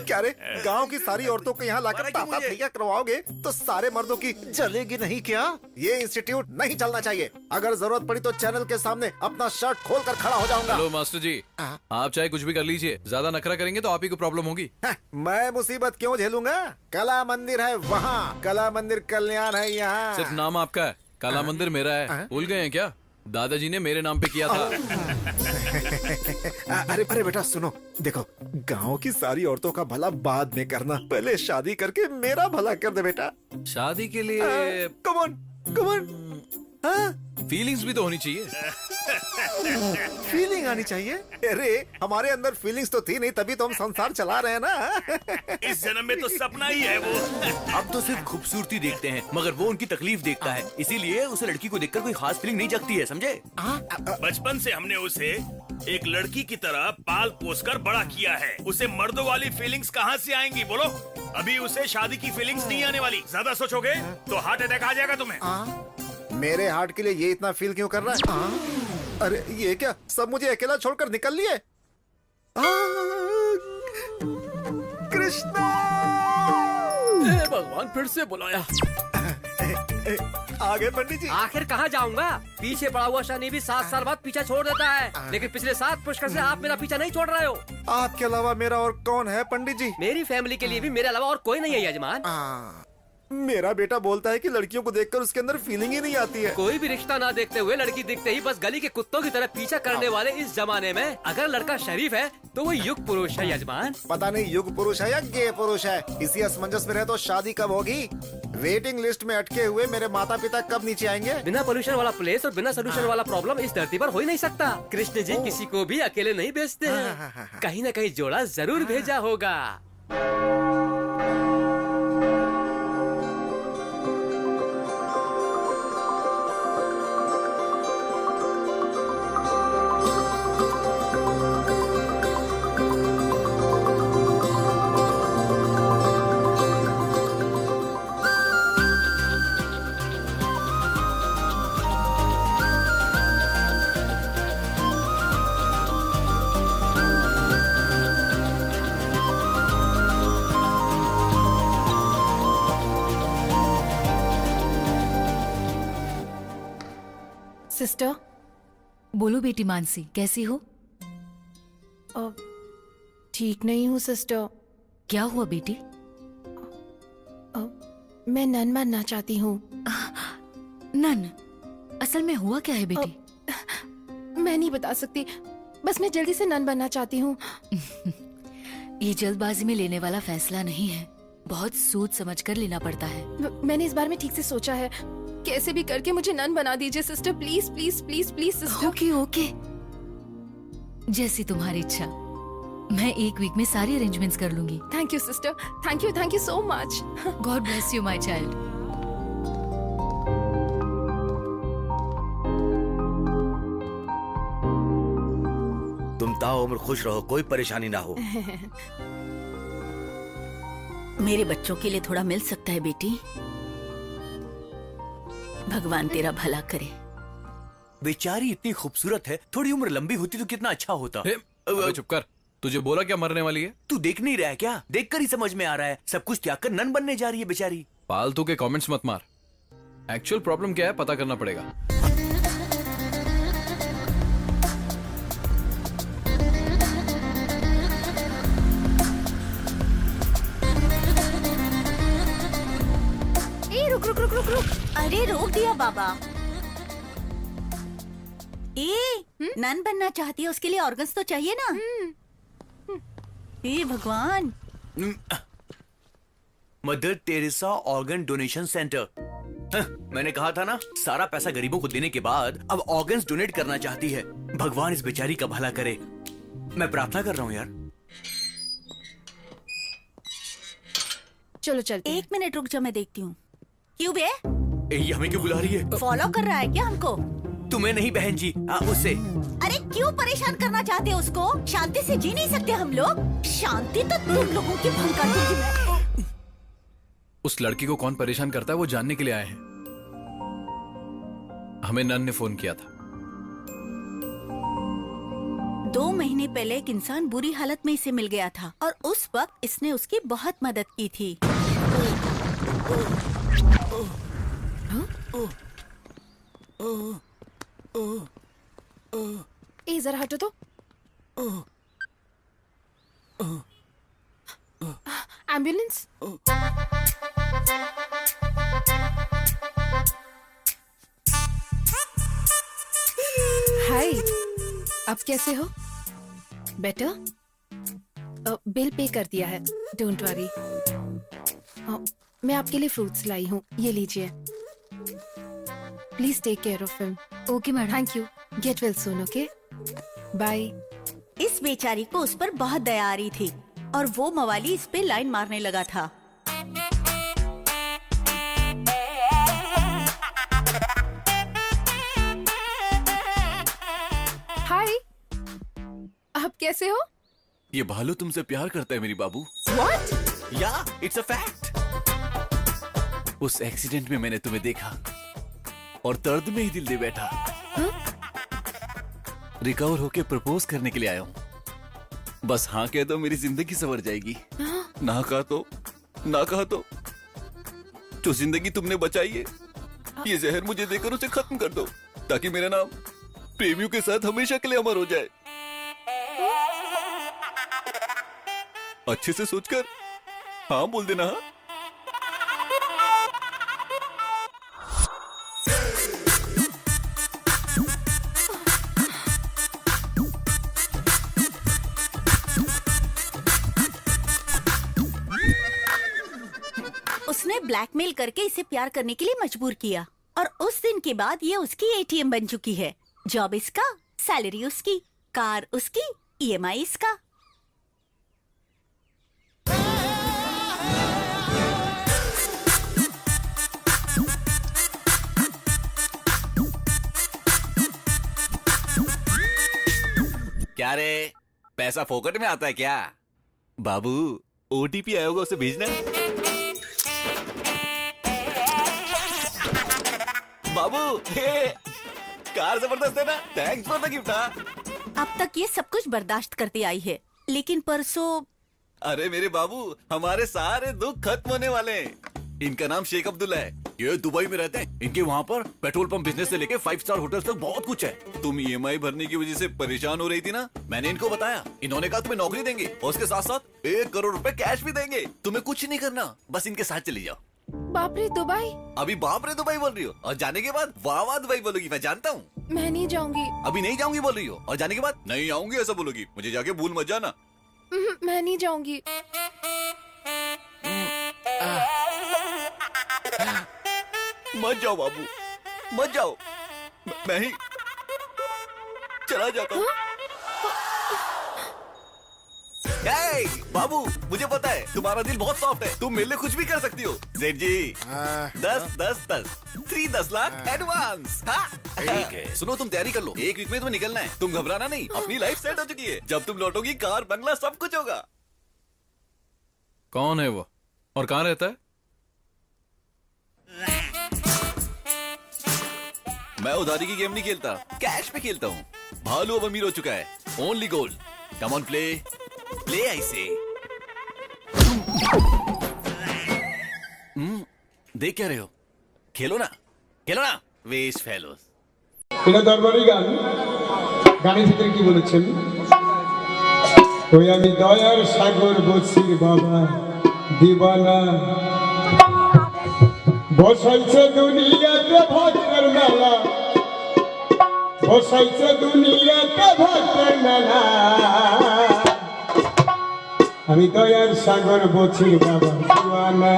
क्या रे, गांव की सारी औरतों को यहाँ लाकर ताता भैया करवाओगे तो सारे मर्दों की चलेगी नहीं क्या? ये इंस्टीट्यूट नहीं चलना चाहिए। अगर जरूरत पड़ी तो चैनल के सामने अपना शर्ट खोल कर खड़ा हो जाऊंगा। हेलो मास्टर जी, आप चाहे कुछ भी कर लीजिए, ज्यादा नखरा करेंगे तो आप ही को प्रॉब्लम होगी। मैं मुसीबत क्यों झेलूंगा? कला मंदिर है वहाँ, कला मंदिर कल्याण है यहाँ। सिर्फ नाम आपका है, काला मंदिर मेरा है। भूल गए हैं क्या? दादाजी ने मेरे नाम पे किया था। अरे बेटा सुनो, देखो, गांव की सारी औरतों का भला बाद में करना, पहले शादी करके मेरा भला कर दे बेटा। शादी के लिए कमन फीलिंग्स भी तो होनी चाहिए। फीलिंग आनी चाहिए। अरे हमारे अंदर फीलिंग्स तो थी नहीं, तभी तो हम संसार चला रहे हैं ना। इस जन्म में तो सपना ही है वो। अब तो सिर्फ खूबसूरती देखते हैं, मगर वो उनकी तकलीफ देखता है, इसीलिए उसे लड़की को देखकर कोई खास फीलिंग नहीं जगती है, समझे? बचपन से हमने उसे एक लड़की की तरह पाल पोस कर बड़ा किया है। उसे मर्दों वाली फीलिंग्स कहाँ से आएंगी बोलो? अभी उसे शादी की फीलिंग्स नहीं आने वाली। ज्यादा सोचोगे तो हार्ट अटैक आ जाएगा तुम्हें। मेरे हार्ट के लिए ये इतना फील क्यों कर रहा है? अरे ये क्या, सब मुझे अकेला छोड़कर निकल लिए? कृष्णा! भगवान, फिर से बुलाया। आगे पंडित जी। आखिर कहाँ जाऊंगा? पीछे पड़ा हुआ शनि भी 7 साल बाद पीछा छोड़ देता है, लेकिन पिछले 7 पुष्कर से आप मेरा पीछा नहीं छोड़ रहे हो। आपके अलावा मेरा और कौन है पंडित जी? मेरी फैमिली के लिए भी मेरे अलावा और कोई नहीं है यजमान। मेरा बेटा बोलता है कि लड़कियों को देखकर उसके अंदर फीलिंग ही नहीं आती है। कोई भी रिश्ता ना देखते हुए लड़की दिखते ही बस गली के कुत्तों की तरह पीछा करने वाले इस जमाने में अगर लड़का शरीफ है तो वो युग पुरुष है यजमान। पता नहीं युग पुरुष है या गे पुरुष है, इसी असमंजस में रहे तो शादी कब होगी? वेटिंग लिस्ट में अटके हुए मेरे माता पिता कब नीचे आएंगे? बिना पोल्यूशन वाला प्लेस और बिना सोल्यूशन वाला प्रॉब्लम इस धरती पर हो ही नहीं सकता। कृष्ण जी किसी को भी अकेले नहीं भेजते हैं, कहीं न कहीं जोड़ा जरूर भेजा होगा। सिस्टर, बोलो बेटी मानसी, कैसी हो? ठीक नहीं हूँ सिस्टर। क्या हुआ बेटी? मैं नन बनना चाहती हूँ। नन? असल में हुआ क्या है बेटी? मैं नहीं बता सकती, बस मैं जल्दी से नन बनना चाहती हूँ। ये जल्दबाजी में लेने वाला फैसला नहीं है, बहुत सोच समझ कर लेना पड़ता है। मैंने इस बारे में ठीक से सोचा है, कैसे भी करके मुझे नन बना दीजिए sister, please please please please sister. Okay okay, जैसी तुम्हारी इच्छा। मैं 1 वीक में सारी अरेंजमेंट्स कर लूंगी। Thank you sister, thank you so much. God bless you my child. तुम सदा उम्र खुश रहो, कोई परेशानी ना हो। मेरे बच्चों के लिए थोड़ा मिल सकता है बेटी? भगवान तेरा भला करे। बेचारी इतनी खूबसूरत है, थोड़ी उम्र लंबी होती तो कितना अच्छा होता। अबे चुप कर, तुझे बोला क्या मरने वाली है? तू देख नहीं रहा है क्या? देखकर ही समझ में आ रहा है, सब कुछ त्याग कर नन बनने जा रही है बेचारी। फालतू के कमेंट्स मत मार। एक्चुअल प्रॉब्लम क्या है पता करना पड़ेगा। ए रुक रुक रुक रुक रुक। अरे रोक दिया बाबा। नन बनना चाहती है, उसके लिए ऑर्गन्स तो चाहिए ना। हे भगवान। Mother Teresa organ donation centre. मैंने कहा था ना, सारा पैसा गरीबों को देने के बाद अब ऑर्गन्स डोनेट करना चाहती है। भगवान इस बेचारी का भला करे, मैं प्रार्थना कर रहा हूँ यार। चलो चलते हैं। 1 मिनट रुक जा, मैं देखती हूँ। क्यों बे? ये हमें क्यों बुला रही है? फॉलो कर रहा है क्या हमको? तुम्हें नहीं बहन जी, उससे। अरे क्यों परेशान करना चाहते हो उसको? शांति से जी नहीं सकते हम लोग? शांति तो तुम लोगों की भंग कर दूंगी मैं। उस लड़की को कौन परेशान करता है वो जानने के लिए आए हैं। हमें नन ने फोन किया था। 2 महीने पहले एक इंसान बुरी हालत में इसे मिल गया था और उस वक्त इसने उसकी बहुत मदद की थी। ए जरा हटो तो। एम्बुलेंस। हाय, अब कैसे हो? बेटर? बिल पे कर दिया है, डोंट वरी। मैं आपके लिए फ्रूट्स लाई हूँ, ये लीजिए। Please take care of him. Okay madam. Thank you. Get well soon, okay? Bye. इस बेचारी को उस पर बहुत दया आ रही थी और वो मवाली इस पे लाइन मारने लगा था। हाय, आप कैसे हो? ये भालू तुमसे प्यार करता है मेरी बाबू। What? या इट्स अ फैक्ट। उस एक्सीडेंट में मैंने तुम्हें देखा और दर्द में ही दिल दे बैठा। रिकवर होके प्रपोज करने के लिए आया हूँ। बस हाँ कह दो, मेरी जिंदगी संवर जाएगी। ना कहा तो जिंदगी तुमने बचाई है, ये जहर मुझे देकर उसे खत्म कर दो ताकि मेरा नाम प्रेमियों के साथ हमेशा के लिए अमर हो जाए। अच्छे से सोचकर हाँ बोल देना। हाँ, उसने ब्लैकमेल करके इसे प्यार करने के लिए मजबूर किया और उस दिन के बाद ये उसकी एटीएम बन चुकी है। जॉब इसका, सैलरी उसकी, कार उसकी, ईएमआई इसका। क्या रे, पैसा फोकट में आता है क्या? बाबू ओटीपी आया होगा, उसे भेजना। बाबू हे, कार जबरदस्त है ना, थैंक्स फॉर द गिफ्ट। अब तक ये सब कुछ बर्दाश्त करती आई है, लेकिन परसों। अरे मेरे बाबू, हमारे सारे दुख खत्म होने वाले हैं। इनका नाम शेख अब्दुल्ला है, ये दुबई में रहते हैं। इनके वहाँ पर पेट्रोल पंप बिजनेस से लेके 5 स्टार होटल्स तक बहुत कुछ है। तुम ईएमआई भरने की वजह से परेशान हो रही थी ना, मैंने इनको बताया। इन्होंने कहा तुम्हें नौकरी देंगे और उसके साथ साथ 1 करोड़ रुपए कैश भी देंगे। तुम्हें कुछ नहीं करना, बस इनके साथ चली जाओ। बाप रे दुबई? अभी बाप रे दुबई बोल रही हो और जाने के बाद वाह वाह दुबई बोलोगी, मैं जानता हूँ। मैं नहीं जाऊंगी। अभी नहीं जाऊंगी बोल रही हो और जाने के बाद नहीं आऊंगी ऐसा बोलोगी, मुझे जाके भूल मत जाना। मैं नहीं जाऊंगी। मत जाओ बाबू, मत जाओ, मैं ही चला जाता हूँ। बाबू मुझे पता है तुम्हारा दिल बहुत सॉफ्ट है, तुम मेरे लिए कुछ भी कर सकती हो। सेठ जी 10 लाख एडवांस। ठीक है सुनो, तुम तैयारी कर लो, 1 वीक में तुम्हें निकलना है। तुम घबराना नहीं, अपनी लाइफ सेट हो चुकी है। जब तुम लौटोगी कार बंगला सब कुछ होगा। कौन है वो और कहाँ रहता है? मैं उधारी की गेम नहीं खेलता, कैश पे खेलता हूँ। भालू अब अमीर हो चुका है, only gold. Come on play play I से। देख क्या रहे हो, খেলো না ওয়েস্ট ফেলোস। এটা দরবারি গান, গানের ভিতরে কি বলেছেন? ওই আমি দয়ার সাগর বসির বাবা দিবানা, বসাইছে দুনিয়াতে ভক্তের মেলা, বসাইছে দুনিয়াতে ভক্তের মেলা। আমি দয়ার সাগর বসির বাবা দিবানা,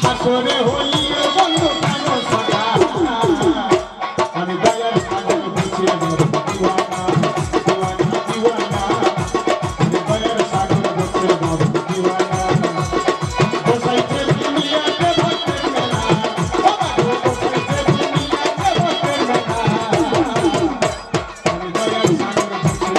হাসরে হইও বন্ধু কেন সদা আমি দয়ার সাগর বুঝে দিওয়ানা দিওয়ানা দিওয়ানা আমি দয়ার সাগর বুঝে দিওয়ানা বসাইছে দুনিয়াতে ভক্তের মেলা বাবা বসাইছে দুনিয়াতে ভক্তের মেলা আমি দয়ার সাগর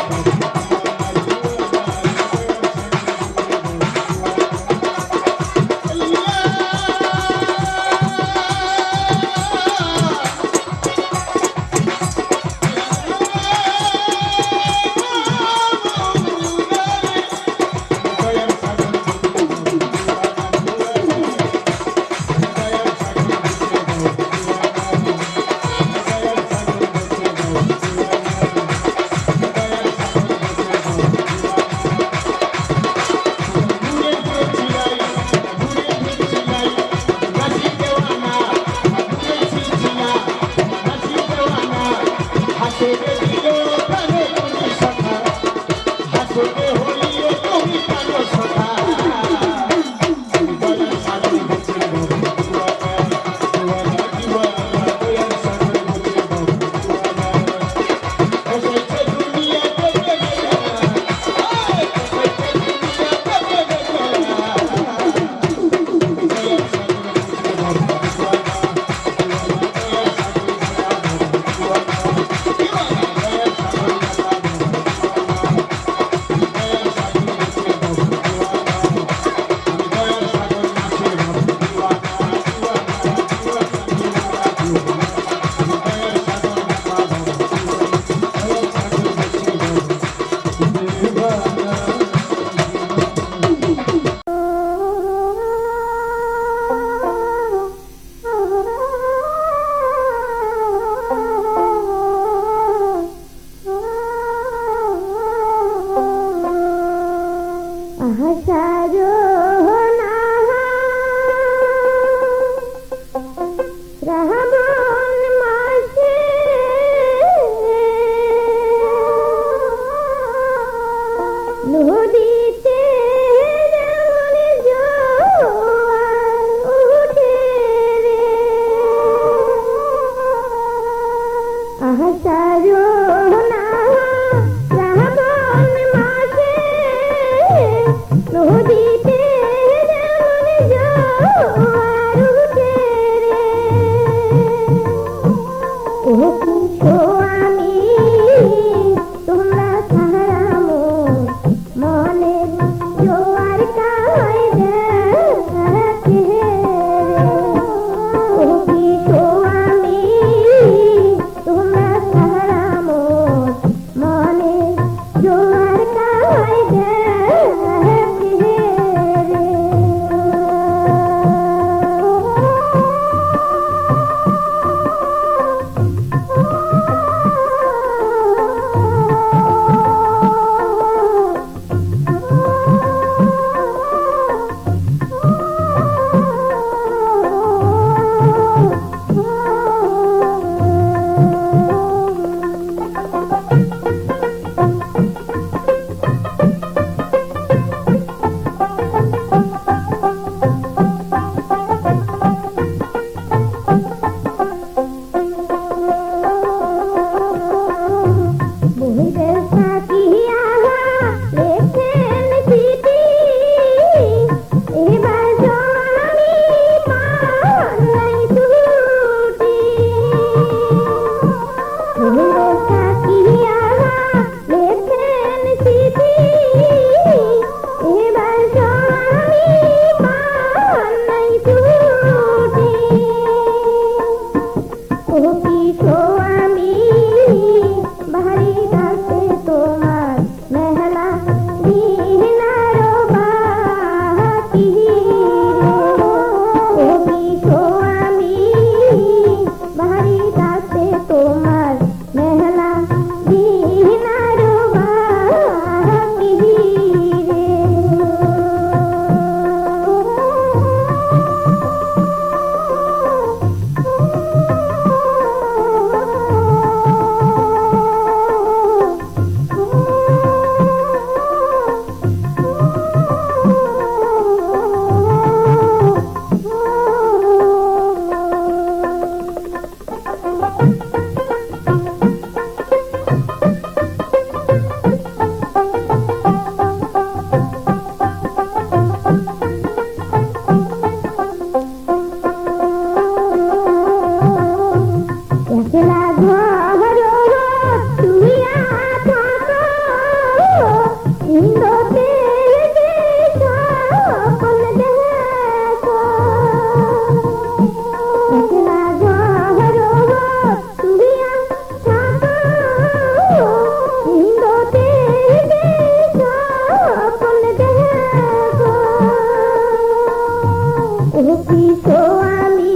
কিসো আমি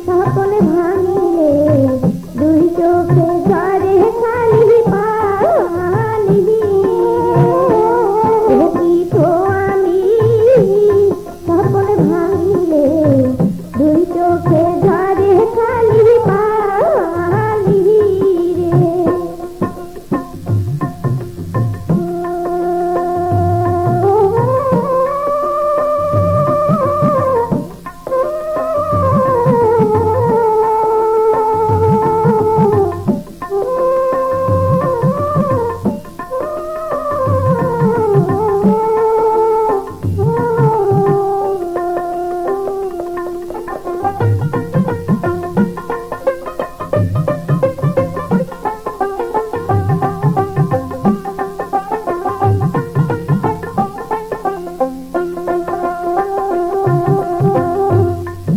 স্বপ্ন ভাঙিলে দুই চোখে ঝরে খালি পানি ও কিসো আমি স্বপ্ন ভাঙিলে দুই চোখে ঝরে খালি পানি রে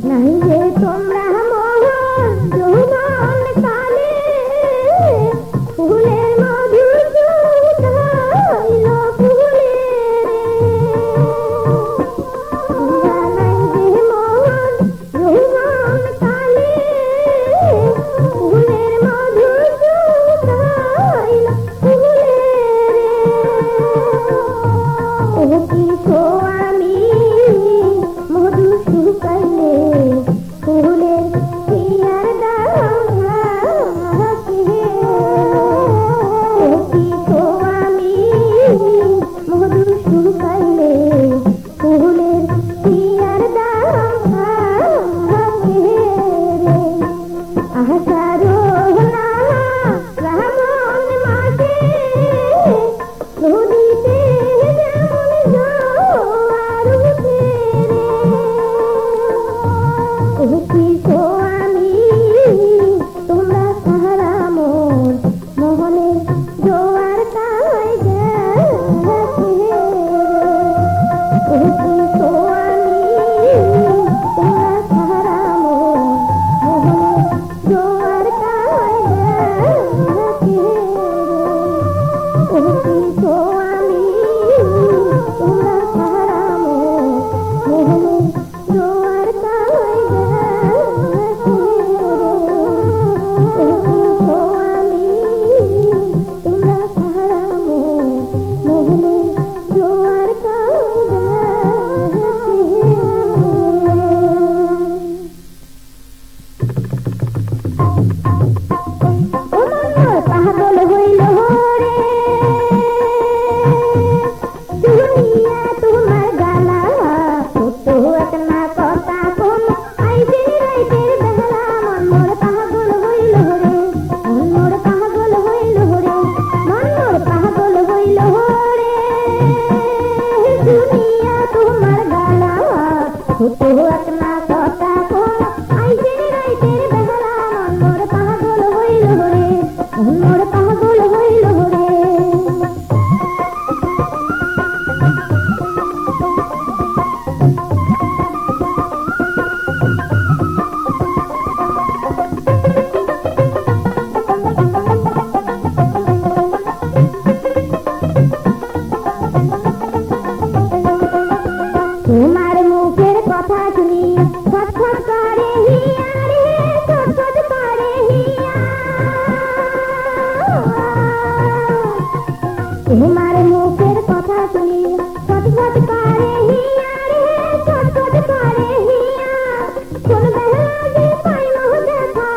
नहीं रे তোমরা মোহন যৌবন কালে ফুলের মধু চুষাইল ফুলে নাই রে মোহন যৌবন কালে ফুলের মধু চুষাইল ফুলে ও কিসো আমি মধু শুকাইলে ফুলের পিয়ার দাকে ও কিসো আমি মধু শুকাইলে ফুলের পিয়ার দাকে আশারো না রামন মাঝে নদীতে যেমন জোয়ার উঠে ও কিসো আমি তোমরা সাহারা মন মোহনের জোয়ার কায় গেছে ও কিসো আমি তোমরা সাহারা মন মোহনের জোয়ার কায় গেছে ও কিসো আমি তোমরা সাহারা মন মোহনের জোয়ার কায় গেছে ও কিসো আমি তোমরা সাহারা মন মোহনের জোয়ার কায় ও মন পাগল হইল রে দুনিয়া তোমার গালা তো একনা কথা কোন আইবে রাইতের বেলা মন মোর পাগল হইল রে মন মোর পাগল হইল রে মন মোর পাগল হইল রে দুনিয়া তোমার গালা তো একনা কথা কোন আইবে রাইতের বেলা মন মোর পাগল হইল রে মন মোর পাগল হইল রে তোমার মুখের কথা শুনি ছটফট করে হিয়া রে ছটফট করে হিয়া তোমার মুখের কথা শুনি ছটফট করে হিয়া রে ছটফট করে হিয়া কোন বেলা যে পাইল দেখা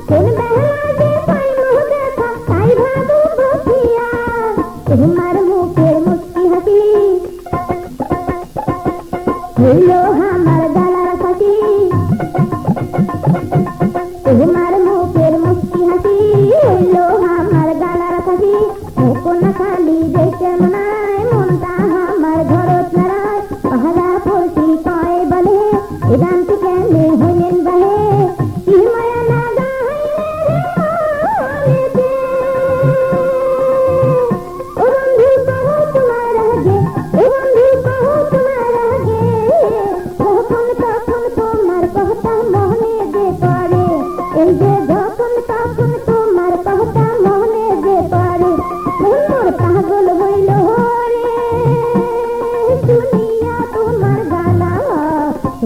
কোন বেলা যে পাইল দেখা তাই ভাবু বসিয়া তোমার মুখের মুস্কি হাসি হইল আমার গালার ফাঁসি তোমার মুখের মুস্কি হাসি হইল আমার গালার ফাঁসি মুখ না খালি দেখে মনায় মনটা আমার ঘরত নারায় পাহারা পড়ছি কয় বলে এ গানটি কেনে হইলেন বলে কি মায়া না গাইলে ও বন্ধু কহো তোমার আগে ও বন্ধু কহো তোমার আগে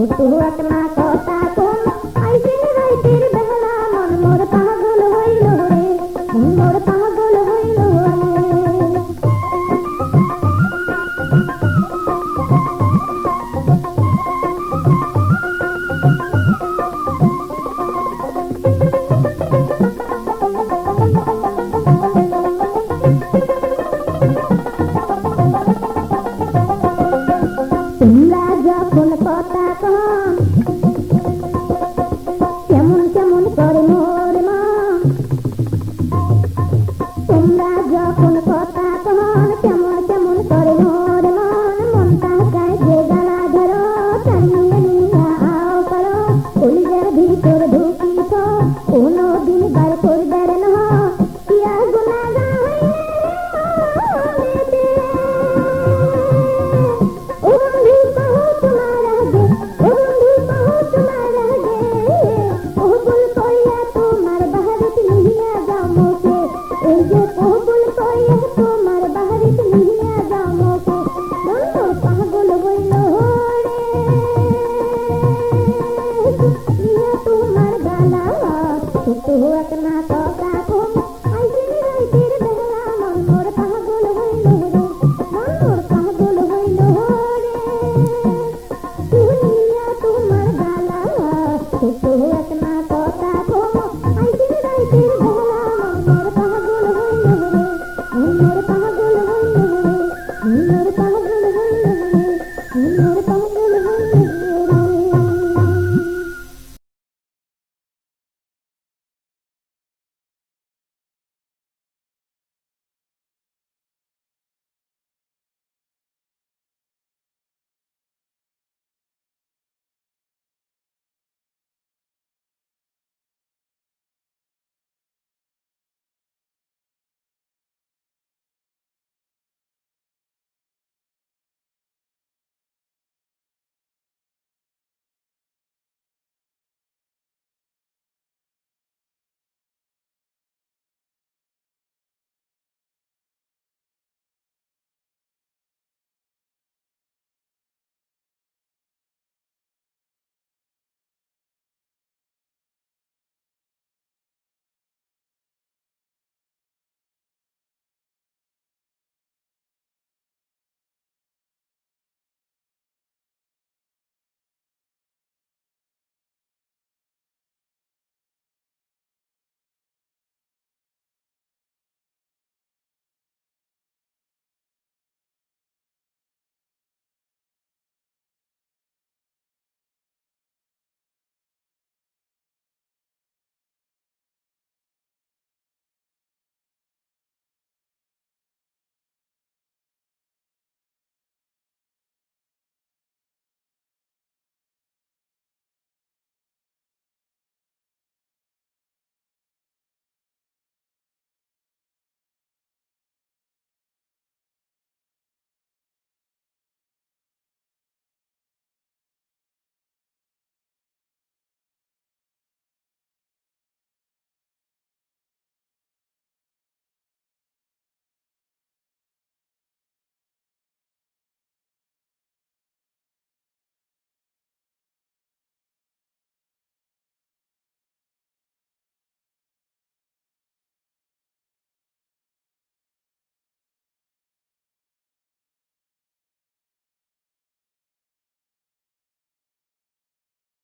ছোট একটা